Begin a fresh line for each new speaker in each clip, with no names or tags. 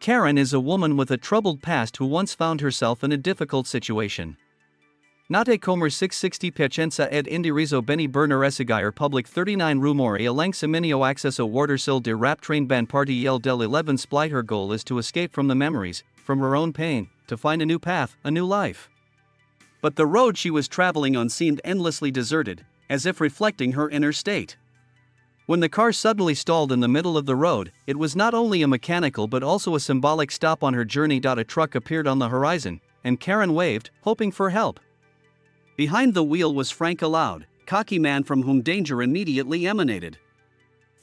Karen is a woman with a troubled past who once found herself in a difficult situation. Nate Comer 660 Piacenza ed Indirizo Beni Berner Esigayer Public 39 Rumori Alang Seminio Accesso Watersil de Rap Train Band Party El del 11 Split. Her goal is to escape from the memories, from her own pain, to find a new path, a new life. But the road she was traveling on seemed endlessly deserted, as if reflecting her inner state. When the car suddenly stalled in the middle of the road, it was not only a mechanical but also a symbolic stop on her journey. A truck appeared on the horizon, and Karen waved, hoping for help. Behind the wheel was Frank, a loud, cocky man from whom danger immediately emanated.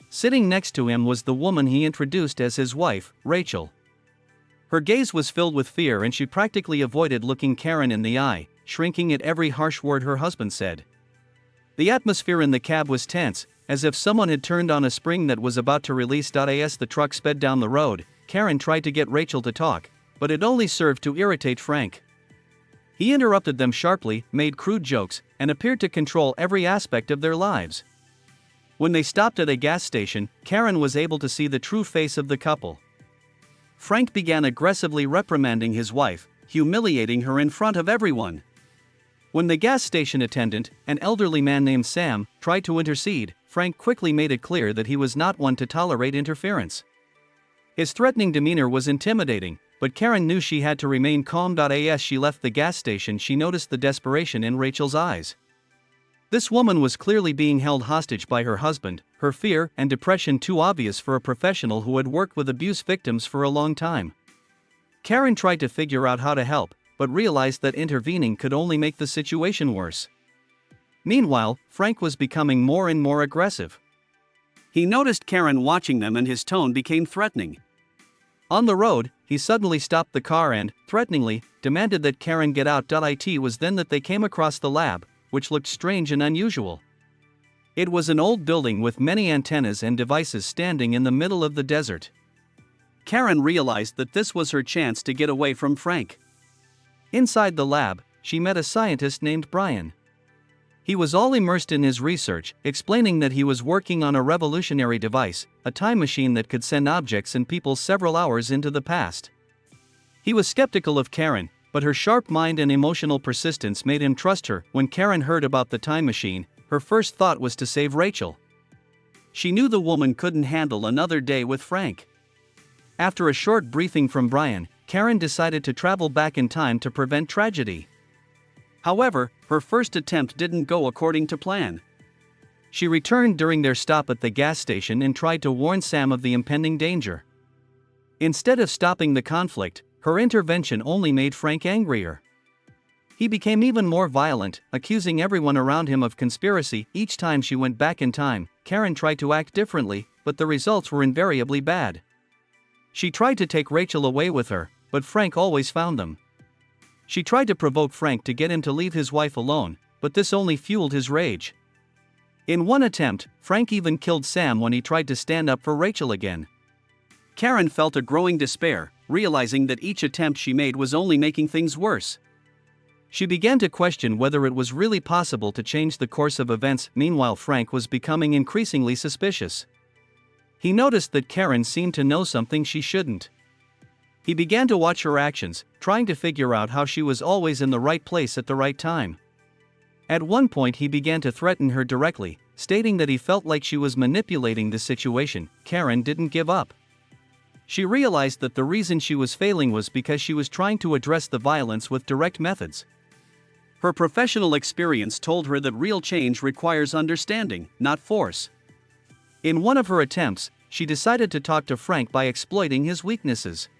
Sitting next to him was the woman he introduced as his wife, Rachel. Her gaze was filled with fear and she practically avoided looking Karen in the eye, shrinking at every harsh word her husband said. The atmosphere in the cab was tense, as if someone had turned on a spring that was about to release. As the truck sped down the road, Karen tried to get Rachel to talk, but it only served to irritate Frank. He interrupted them sharply, made crude jokes, and appeared to control every aspect of their lives. When they stopped at a gas station, Karen was able to see the true face of the couple. Frank began aggressively reprimanding his wife, humiliating her in front of everyone. When the gas station attendant, an elderly man named Sam, tried to intercede, Frank quickly made it clear that he was not one to tolerate interference. His threatening demeanor was intimidating, but Karen knew she had to remain calm. As she left the gas station, she noticed the desperation in Rachel's eyes. This woman was clearly being held hostage by her husband, her fear and depression too obvious for a professional who had worked with abuse victims for a long time. Karen tried to figure out how to help, but realized that intervening could only make the situation worse. Meanwhile, Frank was becoming more and more aggressive. He noticed Karen watching them and his tone became threatening. On the road, he suddenly stopped the car and, threateningly, demanded that Karen get out. It was then that they came across the lab, which looked strange and unusual. It was an old building with many antennas and devices standing in the middle of the desert. Karen realized that this was her chance to get away from Frank. Inside the lab, she met a scientist named Brian. He was all immersed in his research, explaining that he was working on a revolutionary device, a time machine that could send objects and people several hours into the past. He was skeptical of Karen, but her sharp mind and emotional persistence made him trust her. When Karen heard about the time machine, her first thought was to save Rachel. She knew the woman couldn't handle another day with Frank. After a short briefing from Brian, Karen decided to travel back in time to prevent tragedy. However, her first attempt didn't go according to plan. She returned during their stop at the gas station and tried to warn Sam of the impending danger. Instead of stopping the conflict, her intervention only made Frank angrier. He became even more violent, accusing everyone around him of conspiracy. Each time she went back in time, Karen tried to act differently, but the results were invariably bad. She tried to take Rachel away with her, but Frank always found them. She tried to provoke Frank to get him to leave his wife alone, but this only fueled his rage. In one attempt, Frank even killed Sam when he tried to stand up for Rachel again. Karen felt a growing despair, realizing that each attempt she made was only making things worse. She began to question whether it was really possible to change the course of events. Meanwhile, Frank was becoming increasingly suspicious. He noticed that Karen seemed to know something she shouldn't. He began to watch her actions, trying to figure out how she was always in the right place at the right time. At one point he began to threaten her directly, stating that he felt like she was manipulating the situation. Karen didn't give up. She realized that the reason she was failing was because she was trying to address the violence with direct methods. Her professional experience told her that real change requires understanding, not force. In one of her attempts, she decided to talk to Frank by exploiting his weaknesses.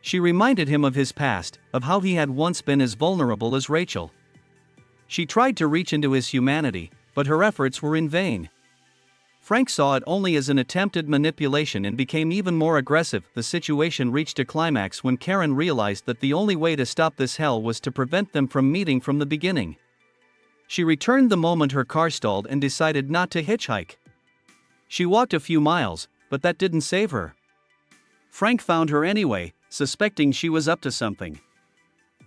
She reminded him of his past, of how he had once been as vulnerable as Rachel. She tried to reach into his humanity, but her efforts were in vain. Frank saw it only as an attempted manipulation and became even more aggressive. The situation reached a climax when Karen realized that the only way to stop this hell was to prevent them from meeting from the beginning. She returned the moment her car stalled and decided not to hitchhike. She walked a few miles, but that didn't save her. Frank found her anyway, suspecting she was up to something.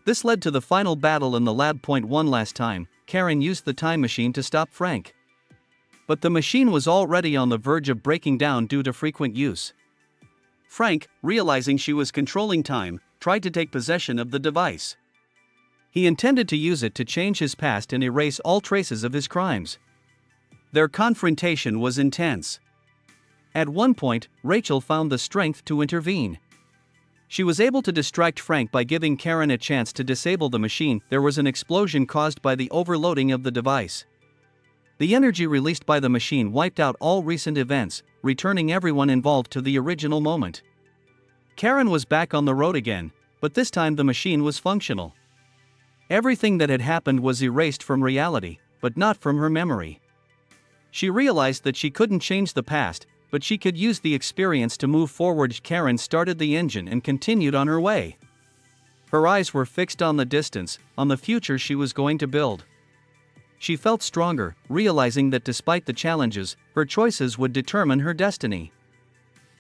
This led to the final battle in the lab. One last time, Karen used the time machine to stop Frank. But the machine was already on the verge of breaking down due to frequent use. Frank, realizing she was controlling time, tried to take possession of the device. He intended to use it to change his past and erase all traces of his crimes. Their confrontation was intense. At one point, Rachel found the strength to intervene. She was able to distract Frank by giving Karen a chance to disable the machine. There was an explosion caused by the overloading of the device. The energy released by the machine wiped out all recent events, returning everyone involved to the original moment. Karen was back on the road again, but this time the machine was functional. Everything that had happened was erased from reality, but not from her memory. She realized that she couldn't change the past, but she could use the experience to move forward. Karen started the engine and continued on her way. Her eyes were fixed on the distance, on the future she was going to build. She felt stronger, realizing that despite the challenges, her choices would determine her destiny.